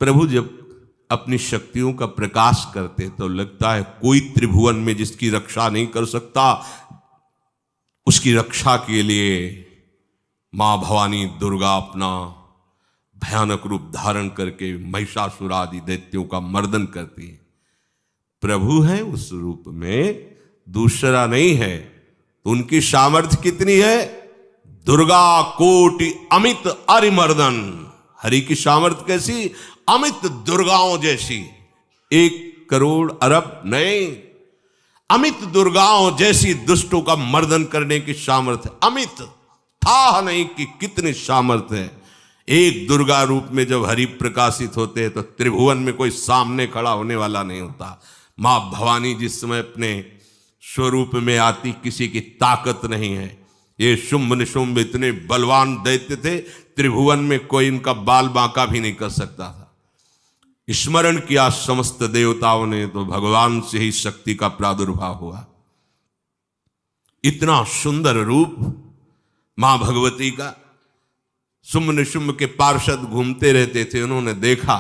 प्रभु जब अपनी शक्तियों का प्रकाश करते तो लगता है कोई त्रिभुवन में जिसकी रक्षा नहीं कर सकता। उसकी रक्षा के लिए मां भवानी दुर्गा अपना भयानक रूप धारण करके महिषासुर आदि दैत्यों का मर्दन करती है। प्रभु है उस रूप में, दूसरा नहीं है। तो उनकी सामर्थ्य कितनी है? दुर्गा कोटि अमित अरिमर्दन। हरि की सामर्थ्य कैसी? अमित दुर्गाओं जैसी। 1 करोड़ अरब नहीं, अमित दुर्गाओं जैसी दुष्टों का मर्दन करने की सामर्थ्य। अमित था नहीं कि कितनी सामर्थ्य है। एक दुर्गा रूप में जब हरि प्रकाशित होते हैं तो त्रिभुवन में कोई सामने खड़ा होने वाला नहीं होता। मां भवानी जिस समय अपने स्वरूप में आती किसी की ताकत नहीं है। ये शुंभ निशुंभ इतने बलवान दैत्य थे, त्रिभुवन में कोई इनका बाल बांका भी नहीं कर सकता था। स्मरण किया समस्त देवताओं ने तो भगवान से ही शक्ति का प्रादुर्भाव हुआ। इतना सुंदर रूप मां भगवती का। शुंभ निशुंभ के पार्षद घूमते रहते थे, उन्होंने देखा,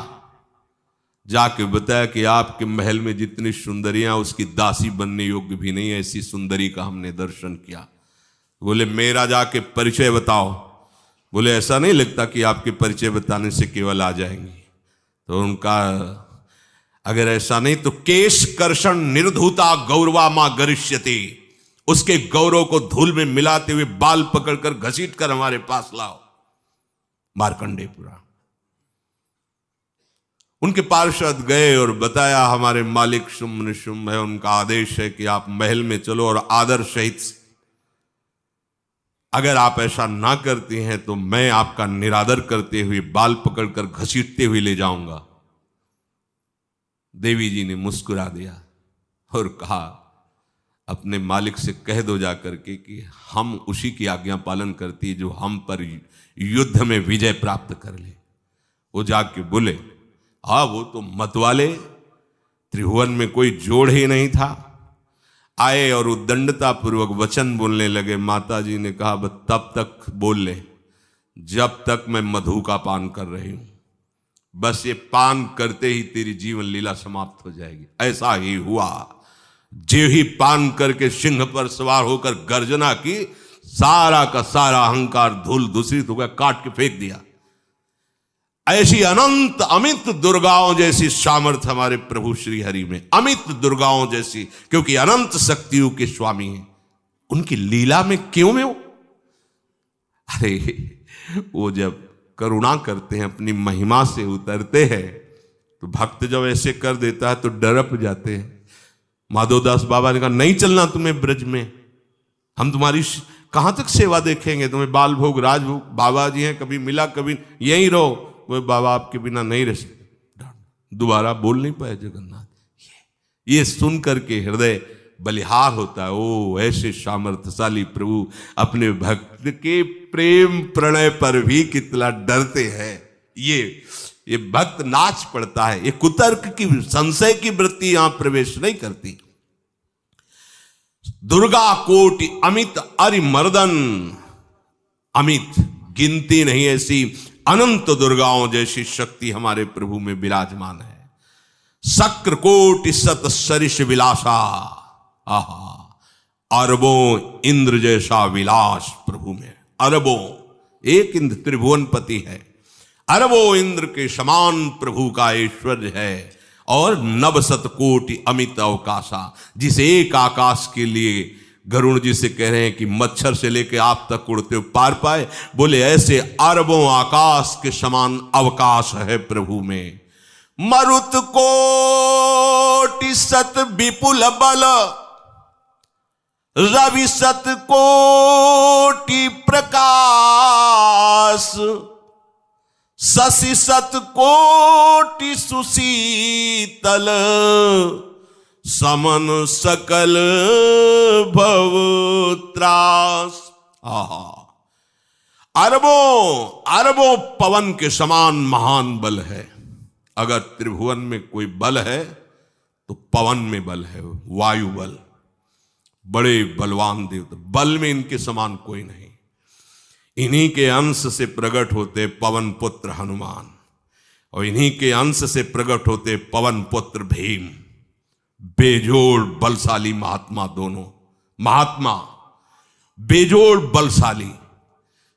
जाके बताया कि आपके महल में जितनी सुंदरियां उसकी दासी बनने योग्य भी नहीं, ऐसी सुंदरी का हमने दर्शन किया। बोले मेरा जाके परिचय बताओ। बोले ऐसा नहीं लगता कि आपके परिचय बताने से केवल आ जाएंगी। तो उनका अगर ऐसा नहीं तो केश कर्षण निर्धूता गौरवा मां गरिष्यति। उसके गौरव को धूल में मिलाते हुए बाल पकड़कर घसीट कर हमारे पास लाओ। मार्कंडेय पुराण। उनके पार्षद गए और बताया हमारे मालिक शुंभ निशुंभ है, उनका आदेश है कि आप महल में चलो और आदर सहित, अगर आप ऐसा ना करती हैं तो मैं आपका निरादर करते हुए बाल पकड़कर घसीटते हुए ले जाऊंगा। देवी जी ने मुस्कुरा दिया और कहा अपने मालिक से कह दो जाकर के कि हम उसी की आज्ञा पालन करती जो हम पर युद्ध में विजय प्राप्त कर ले। वो जाके बोले हाँ वो तो मतवाले, त्रिभुवन में कोई जोड़ ही नहीं था। आए और उद्दंडता पूर्वक वचन बोलने लगे। माता जी ने कहा बस तब तक बोल ले जब तक मैं मधु का पान कर रही हूं। बस ये पान करते ही तेरी जीवन लीला समाप्त हो जाएगी। ऐसा ही हुआ। जो ही पान करके सिंह पर सवार होकर गर्जना की, सारा का सारा अहंकार धूल दूषित हो गया, काट के फेंक दिया। ऐसी अनंत अमित दुर्गाओं जैसी सामर्थ्य हमारे प्रभु श्री हरि में, अमित दुर्गाओं जैसी, क्योंकि अनंत शक्तियों के स्वामी हैं। उनकी लीला में क्यों में हो? अरे वो जब करुणा करते हैं, अपनी महिमा से उतरते हैं, तो भक्त जब ऐसे कर देता है तो डरप जाते हैं। माधोदास बाबा ने कहा नहीं चलना तुम्हें ब्रज में, हम तुम्हारी कहां तक सेवा देखेंगे, तुम्हें बाल भोग राजभोग। बाबा जी हैं, कभी मिला कभी यहीं रहो। वो बाबा आपके बिना नहीं रह सकते। दोबारा बोल नहीं पाए जगन्नाथ। ये सुन करके हृदय बलिहार होता है। ओ ऐसे सामर्थ्यशाली प्रभु अपने भक्त के प्रेम प्रणय पर भी कितना डरते हैं। ये भक्त नाच पड़ता है। ये कुतर्क की, संशय की वृत्ति यहां प्रवेश नहीं करती। दुर्गा कोटि अमित अरिमर्दन। अमित गिनती नहीं, ऐसी अनंत दुर्गाओं जैसी शक्ति हमारे प्रभु में विराजमान है। शक्र कोटि सत सरिष विलासा। आहा, अरबों इंद्र जैसा विलास प्रभु में। अरबों, एक इंद्र त्रिभुवनपति है, अरबों इंद्र के समान प्रभु का ऐश्वर्य है। और नवशत कोटि अमित अवकाशा। जिस एक आकाश के लिए गरुण जी से कह रहे हैं कि मच्छर से लेके आप तक उड़ते हो पार पाए, बोले ऐसे अरबों आकाश के समान अवकाश है प्रभु में। मरुत कोटि सत विपुल बल। रवि सत कोटि प्रकाश। शशि सत कोटि सुशीतल। समन सकल भव त्रास। आहा, अरबों पवन के समान महान बल है। अगर त्रिभुवन में कोई बल है तो पवन में बल है, वायु बल। बड़े बलवान देवता, बल में इनके समान कोई नहीं। इन्हीं के अंश से प्रकट होते पवन पुत्र हनुमान। और इन्हीं के अंश से प्रकट होते पवन पुत्र भीम, बेजोड़ बलशाली महात्मा। दोनों महात्मा बेजोड़ बलशाली।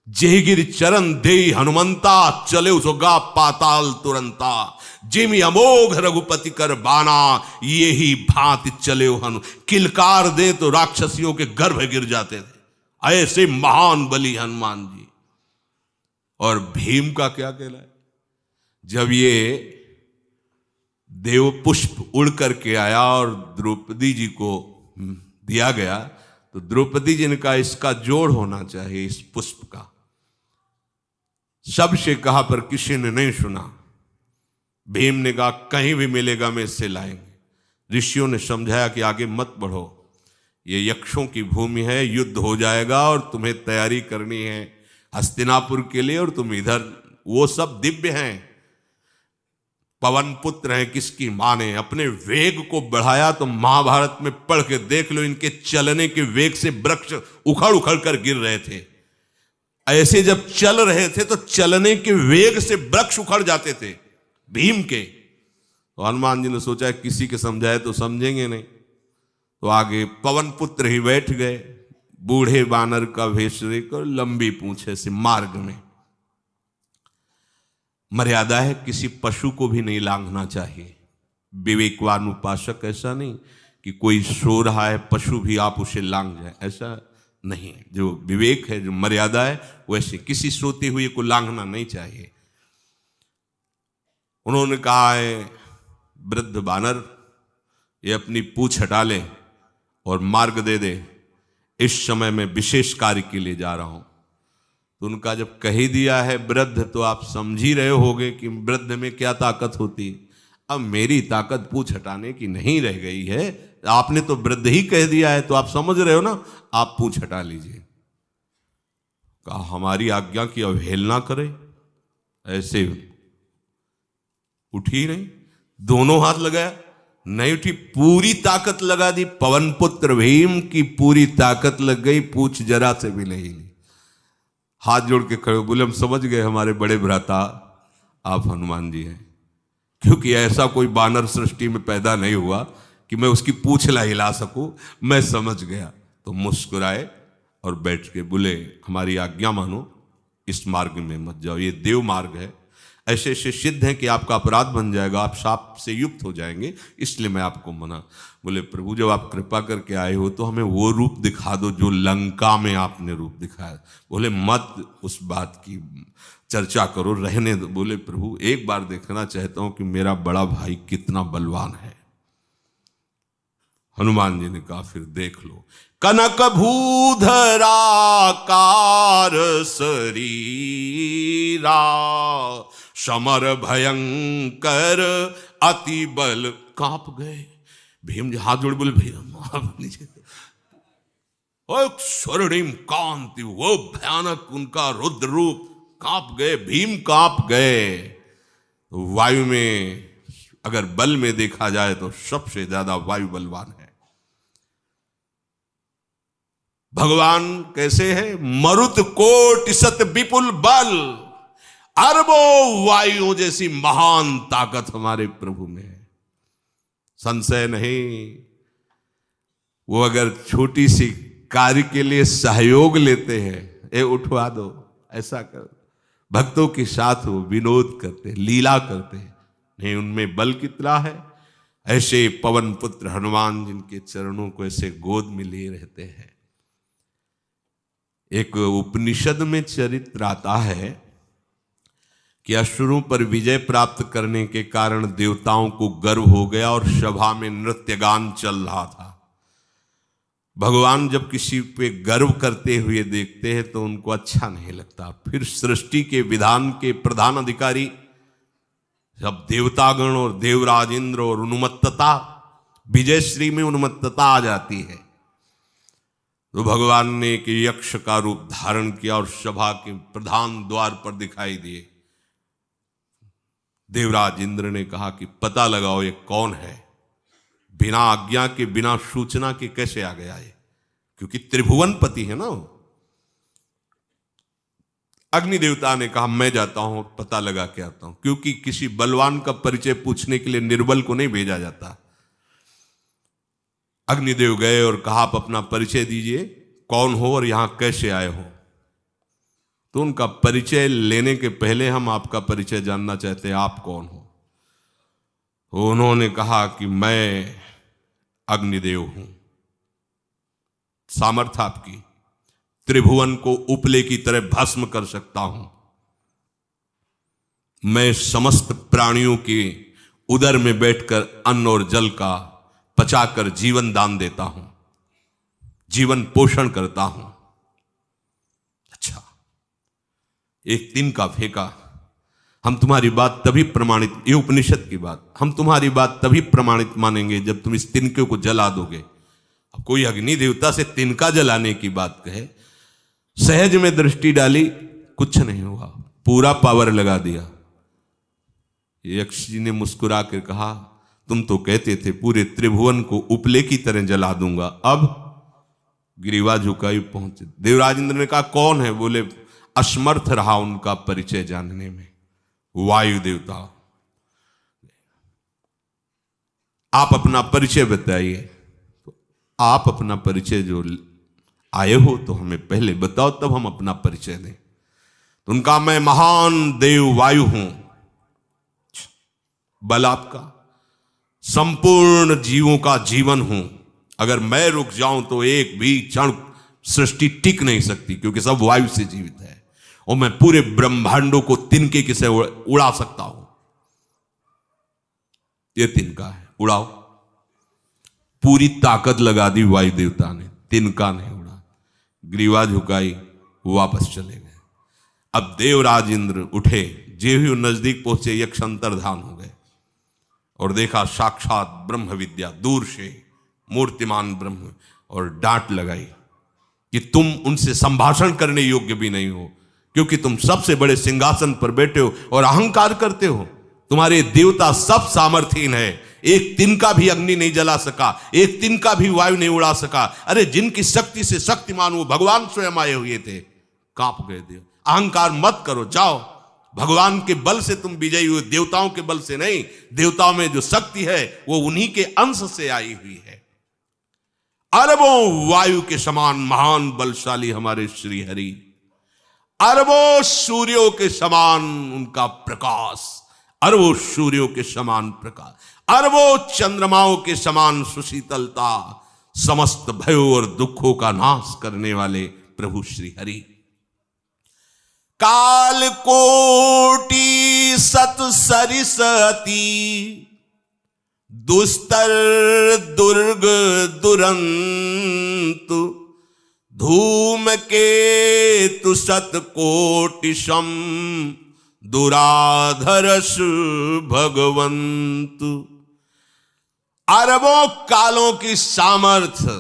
जेगिर चरण दे हनुमंता, चले उसगा पाताल तुरंता। जिम अमोघ रघुपति कर बाना, ये ही भांति चले हनु। किलकार दे तो राक्षसियों के गर्भ गिर जाते थे, ऐसे महान बली हनुमान जी। और भीम का क्या कहना है, जब ये देव पुष्प उड़ करके आया और द्रौपदी जी को दिया गया, तो द्रौपदी जी ने कहा इसका जोड़ होना चाहिए, इस पुष्प का। सबसे कहा पर किसी ने नहीं सुना। भीम ने कहा कहीं भी मिलेगा मैं इससे लाएंगे। ऋषियों ने समझाया कि आगे मत बढ़ो, ये यक्षों की भूमि है, युद्ध हो जाएगा और तुम्हें तैयारी करनी है हस्तिनापुर के लिए, और तुम इधर, वो सब दिव्य हैं, पवन पुत्र हैं, किसकी माने। अपने वेग को बढ़ाया तो महाभारत में पढ़ के देख लो, इनके चलने के वेग से वृक्ष उखड़ उखड़ कर गिर रहे थे। ऐसे जब चल रहे थे तो चलने के वेग से वृक्ष उखड़ जाते थे भीम के। तो हनुमान जी ने सोचा किसी के समझाए तो समझेंगे नहीं, तो आगे पवन पुत्र ही बैठ गए, बूढ़े बानर का वेश लेकर, लंबी पूंछे से। मार्ग में मर्यादा है, किसी पशु को भी नहीं लांघना चाहिए। विवेकवान उपासक ऐसा नहीं कि कोई सो रहा है पशु भी आप उसे लांघ जाए, ऐसा नहीं। जो विवेक है, जो मर्यादा है, वैसे किसी सोते हुए को लांघना नहीं चाहिए। उन्होंने कहा है वृद्ध बानर, ये अपनी पूंछ हटा ले और मार्ग दे दे, इस समय मैं विशेष कार्य के लिए जा रहा हूं। तो उनका जब कही दिया है वृद्ध, तो आप समझ ही रहे होगे कि वृद्ध में क्या ताकत होती। अब मेरी ताकत पूंछ हटाने की नहीं रह गई है, आपने तो वृद्ध ही कह दिया है, तो आप समझ रहे हो ना, आप पूंछ हटा लीजिए। कहा हमारी आज्ञा की अवहेलना करे, ऐसे उठी नहीं, दोनों हाथ लगाया, नहीं उठी, पूरी ताकत लगा दी। पवन पुत्र भीम की पूरी ताकत लग गई, पूंछ जरा से भी नहीं ली। हाथ जोड़ के खड़े बोले हम समझ गए हमारे बड़े भ्राता आप हनुमान जी हैं, क्योंकि ऐसा कोई बानर सृष्टि में पैदा नहीं हुआ कि मैं उसकी पूंछ ला हिला सकूं। मैं समझ गया। तो मुस्कुराए और बैठ के बोले हमारी आज्ञा मानो, इस मार्ग में मत जाओ, ये देव मार्ग है, ऐसे ऐसे सिद्ध हैं कि आपका अपराध बन जाएगा, आप शाप से युक्त हो जाएंगे, इसलिए मैं आपको मना। बोले प्रभु जब आप कृपा करके आए हो तो हमें वो रूप दिखा दो जो लंका में आपने रूप दिखाया। बोले मत उस बात की चर्चा करो, रहने दो। बोले प्रभु एक बार देखना चाहता हूं कि मेरा बड़ा भाई कितना बलवान है। हनुमान जी ने कहा फिर देख लो। कनक भूधरा कार शरीरा, समर भयंकर अति बल। कांप गए भीम जी, हाथ जोड़ बोले भैया नीचे। स्वर्णिम कांति, वो भयानक उनका रुद्र रूप, कांप गए भीम, कांप गए। वायु में अगर बल में देखा जाए तो सबसे ज्यादा वायु बलवान है। भगवान कैसे है, मरुत कोट सत विपुल बल, अरबों वायुओं जैसी महान ताकत हमारे प्रभु में है, संशय नहीं। वो अगर छोटी सी कार्य के लिए सहयोग लेते हैं, ए उठवा दो, ऐसा कर, भक्तों के साथ वो विनोद करते, लीला करते हैं, नहीं उनमें बल कितना है। ऐसे पवन पुत्र हनुमान जिनके चरणों को ऐसे गोद में लिए रहते हैं। एक उपनिषद में चरित्र आता है कि असुरों पर विजय प्राप्त करने के कारण देवताओं को गर्व हो गया और सभा में नृत्य गान चल रहा था। भगवान जब किसी पे गर्व करते हुए देखते हैं तो उनको अच्छा नहीं लगता। फिर सृष्टि के विधान के प्रधान अधिकारी सब देवतागण और देवराज इंद्र और उन्मत्तता, विजयश्री में उन्मत्तता आ जाती है। तो भगवान ने एक यक्ष का रूप धारण किया और सभा के प्रधान द्वार पर दिखाई दिए। देवराज इंद्र ने कहा कि पता लगाओ ये कौन है, बिना आज्ञा के बिना सूचना के कैसे आ गया ये, क्योंकि त्रिभुवन पति है ना। अग्नि देवता ने कहा मैं जाता हूं, पता लगा के आता हूं, क्योंकि किसी बलवान का परिचय पूछने के लिए निर्बल को नहीं भेजा जाता। अग्निदेव गए और कहा आप अपना परिचय दीजिए, कौन हो और यहां कैसे आए हो। तो उनका परिचय लेने के पहले हम आपका परिचय जानना चाहते हैं, आप कौन हो। तो उन्होंने कहा कि मैं अग्निदेव हूं। सामर्थ्य आपकी, त्रिभुवन को उपले की तरह भस्म कर सकता हूं। मैं समस्त प्राणियों के उदर में बैठकर अन्न और जल का पचाकर जीवन दान देता हूं, जीवन पोषण करता हूं। अच्छा, एक तिनका फेंका, हम तुम्हारी बात तभी प्रमाणित, ये उपनिषद की बात, हम तुम्हारी बात तभी प्रमाणित मानेंगे जब तुम इस तिनके को जला दोगे। अब कोई अग्नि देवता से तिनका जलाने की बात कहे, सहज में दृष्टि डाली, कुछ नहीं हुआ, पूरा पावर लगा दिया। यक्ष जी ने मुस्कुरा कर कहा तुम तो कहते थे पूरे त्रिभुवन को उपले की तरह जला दूंगा, अब गिरीवा झुकाई पहुंचे। देवराज इंद्र ने कहा कौन है? बोले असमर्थ रहा उनका परिचय जानने में। वायु देवता, आप अपना परिचय बताइए। तो आप अपना परिचय जो आए हो तो हमें पहले बताओ, तब हम अपना परिचय दें। तो उनका मैं महान देव वायु हूं। बल आपका, संपूर्ण जीवों का जीवन हूं। अगर मैं रुक जाऊं तो एक भी क्षण सृष्टि टिक नहीं सकती, क्योंकि सब वायु से जीवित है। और मैं पूरे ब्रह्मांडों को तिनके से उड़ा सकता हूं। ये तिनका है, उड़ाओ। पूरी ताकत लगा दी वायु देवता ने, तिनका नहीं उड़ा। ग्रीवा झुकाई, वापस चले गए। अब देवराज इंद्र उठे, जे ही नजदीक पहुंचे यक्ष अंतर्धान हो गए और देखा साक्षात ब्रह्म विद्या दूर से मूर्तिमान ब्रह्म, और डांट लगाई कि तुम उनसे संभाषण करने योग्य भी नहीं हो, क्योंकि तुम सबसे बड़े सिंहासन पर बैठे हो और अहंकार करते हो। तुम्हारे देवता सब सामर्थ्यहीन है, एक तिनका भी अग्नि नहीं जला सका, एक तिनका भी वायु नहीं उड़ा सका। अरे जिनकी शक्ति से शक्तिमान वो भगवान स्वयं आए हुए थे, कांप गए देव। अहंकार मत करो, जाओ। भगवान के बल से तुम विजयी हुए, देवताओं के बल से नहीं। देवताओं में जो शक्ति है वो उन्हीं के अंश से आई हुई है। अरबों वायु के समान महान बलशाली हमारे श्री हरि, अरबों सूर्यों के समान उनका प्रकाश, अरबों सूर्यों के समान प्रकाश, अरबों चंद्रमाओं के समान सुशीतलता, समस्त भयों और दुखों का नाश करने वाले प्रभु श्री हरि। काल कोटि सत सरिसती, दुस्तर दुर्ग दुरंत, धूम के तु सत कोटि सम, दुराधरस भगवंत। अरबों कालों की सामर्थ्य,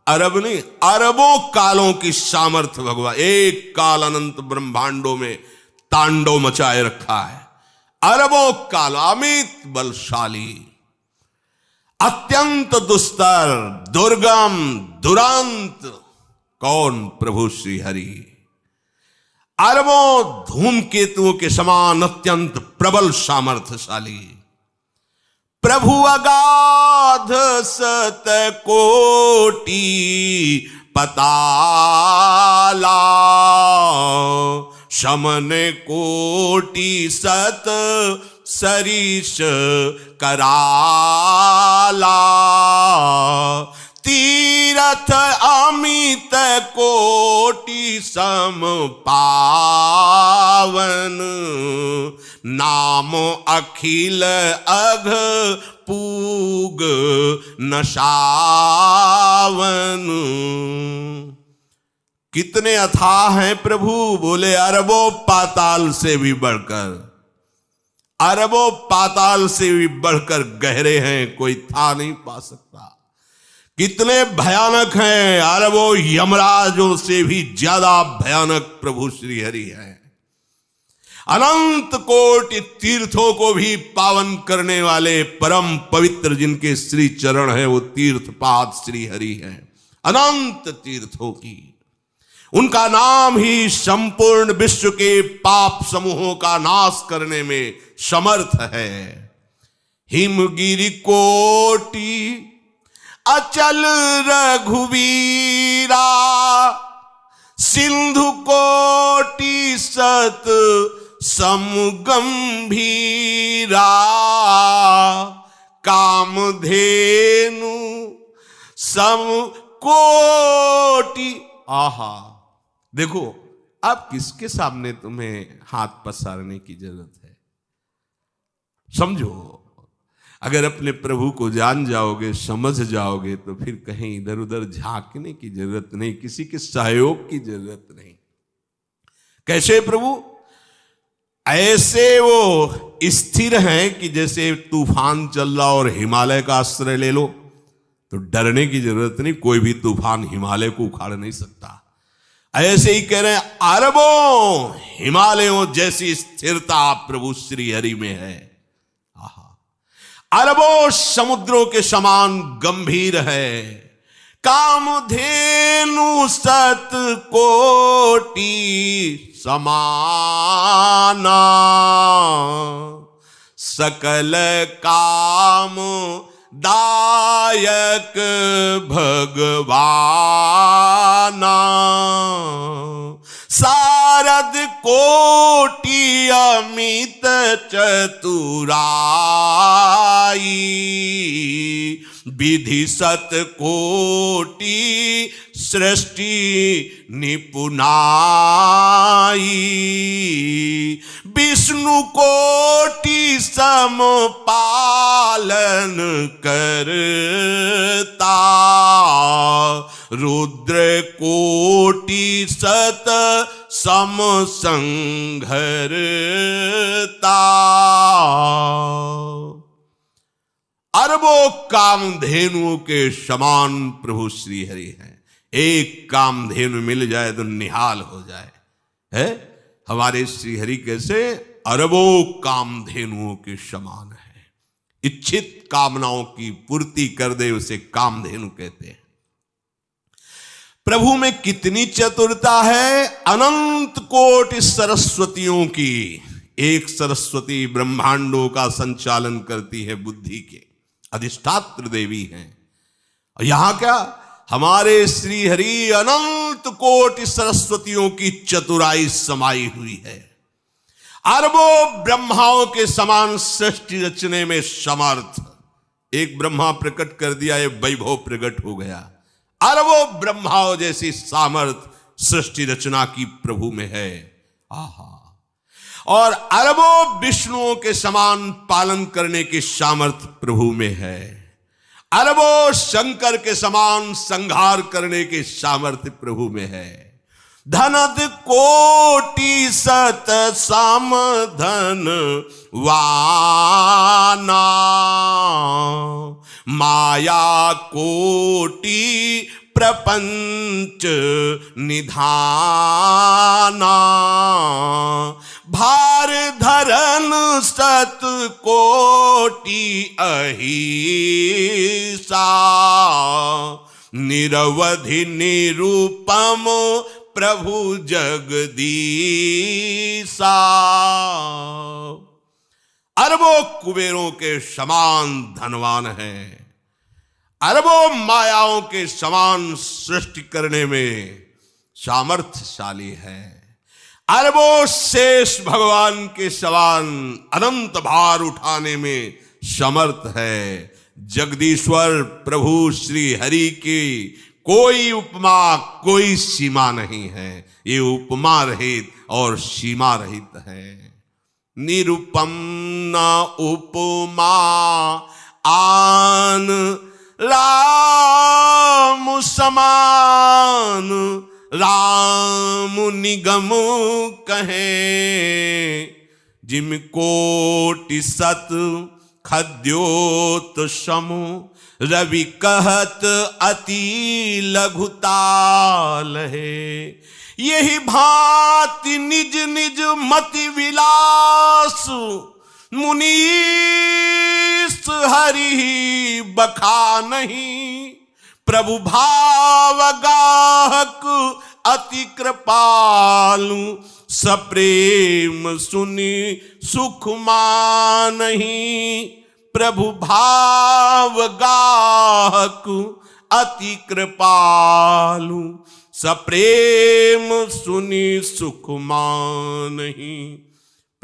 अरब नहीं अरबों कालों की सामर्थ्य भगवान एक काल अनंत ब्रह्मांडों में तांडव मचाए रखा है। अरबों काल, अमित बलशाली, अत्यंत दुस्तर, दुर्गम, दुरांत। कौन? प्रभु श्री हरि। अरबों धूमकेतुओं के समान अत्यंत प्रबल सामर्थ्यशाली प्रभु, अगाध सत कोटि पताला, शमन कोटि सत सरीश कराला, तीरथ अमित कोटि सम पावन, नाम अखिल अघ पूग नशावन। कितने अथाह हैं प्रभु? बोले अरबों पाताल से भी बढ़कर, अरबों पाताल से भी बढ़कर गहरे हैं, कोई था नहीं पा सकता। कितने भयानक हैं? अरबों यमराजों से भी ज्यादा भयानक प्रभु श्री हरि है। अनंत कोटि तीर्थों को भी पावन करने वाले परम पवित्र जिनके श्री चरण है, वो तीर्थपाद श्री हरि है। अनंत तीर्थों की उनका नाम ही संपूर्ण विश्व के पाप समूहों का नाश करने में समर्थ है। हिमगिरि कोटि अचल रघुवीरा, सिंधु कोटि सत समगंभीरा, कामधेनु सम कोटि। आहा, देखो अब किसके सामने तुम्हें हाथ पसारने की जरूरत है? समझो, अगर अपने प्रभु को जान जाओगे, समझ जाओगे, तो फिर कहीं इधर उधर झांकने की जरूरत नहीं, किसी के सहयोग की जरूरत नहीं। कैसे प्रभु? ऐसे वो स्थिर हैं कि जैसे तूफान चल रहा और हिमालय का आश्रय ले लो तो डरने की जरूरत नहीं, कोई भी तूफान हिमालय को उखाड़ नहीं सकता। ऐसे ही कह रहे हैं, अरबों हिमालयों जैसी स्थिरता प्रभु श्री हरि में है। अरबों समुद्रों के समान गंभीर है। कामधेनु सत कोटि समाना, सकल काम दायक भगवाना, सारद कोटि अमित चतुराई, विधि सत कोटि सृष्टि निपुनाई, विष्णु कोटि सम पालन करता, रुद्र कोटि सत सम संघरता। अरबों कामधेनुओं के समान प्रभु श्री हरि हैं। एक कामधेनु मिल जाए तो निहाल हो जाए। है हमारे श्री हरि कैसे? अरबों कामधेनुओं के समान है। इच्छित कामनाओं की पूर्ति कर दे उसे कामधेनु कहते हैं। प्रभु में कितनी चतुरता है! अनंत कोटि सरस्वतियों की एक सरस्वती ब्रह्मांडों का संचालन करती है, बुद्धि के अधिष्ठात्र देवी हैं। और यहां क्या, हमारे श्री हरि अनंत कोटि सरस्वतियों की चतुराई समाई हुई है। अरबों ब्रह्माओं के समान सृष्टि रचने में समर्थ। एक ब्रह्मा प्रकट कर दिया, ये वैभव प्रकट हो गया। अरबों ब्रह्माओं जैसी सामर्थ सृष्टि रचना की प्रभु में है। आहा! और अरबों विष्णुओं के समान पालन करने की सामर्थ प्रभु में है। अरबों शंकर के समान संहार करने की सामर्थ्य प्रभु में है। धनद कोटि सत समधन वाना, माया कोटि प्रपंच निधाना, भार धरन सत कोटि अहिसा, निरवधि निरूपम प्रभु जगदीसा। अरबों कुबेरों के समान धनवान है। अरबों मायाओं के समान सृष्टि करने में सामर्थ्यशाली है। अरबों शेष भगवान के समान अनंत भार उठाने में समर्थ है। जगदीश्वर प्रभु श्री हरि की कोई उपमा, कोई सीमा नहीं है। ये उपमा रहित और सीमा रहित है। निरुपम न उपमा आन राम समान, राम निगम कहे, जिम कोटि सत खद्योत समु, रवि कहत अति लघुताल है। यही भांति निज निज मति विलास, मुनीस हरि बखा नहीं। प्रभु भाव गाहक अति कृपालु, सप्रेम सुनि सुख मानहि। प्रभु भाव गाहक अति कृपालु, सप्रेम सुनि सुख मानहि।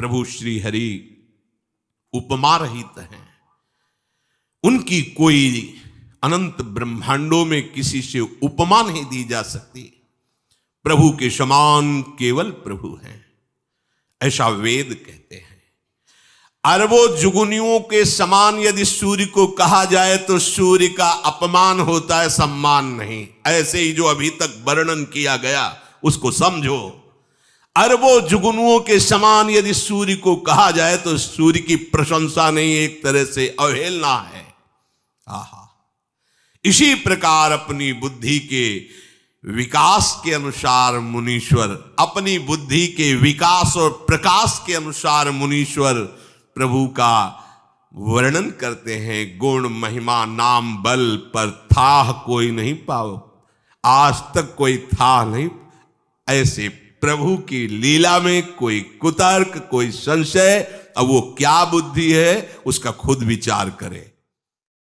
प्रभु श्री हरि उपमा रहित हैं, उनकी कोई अनंत ब्रह्मांडों में किसी से उपमा नहीं दी जा सकती। प्रभु के समान केवल प्रभु हैं, ऐसा वेद कहते हैं। अरबों जुगुनियों के समान यदि सूर्य को कहा जाए तो सूर्य का अपमान होता है, सम्मान नहीं। ऐसे ही जो अभी तक वर्णन किया गया उसको समझो। अरबों जुगनुओं के समान यदि सूर्य को कहा जाए तो सूर्य की प्रशंसा नहीं, एक तरह से अवहेलना है। आहा, इसी प्रकार अपनी बुद्धि के विकास के अनुसार मुनीश्वर, अपनी बुद्धि के विकास और प्रकाश के अनुसार मुनीश्वर प्रभु का वर्णन करते हैं। गुण महिमा नाम बल पर था कोई नहीं पाओ, आज तक कोई था नहीं। ऐसे प्रभु की लीला में कोई कुतर्क, कोई संशय, अब वो क्या बुद्धि है उसका खुद विचार करे।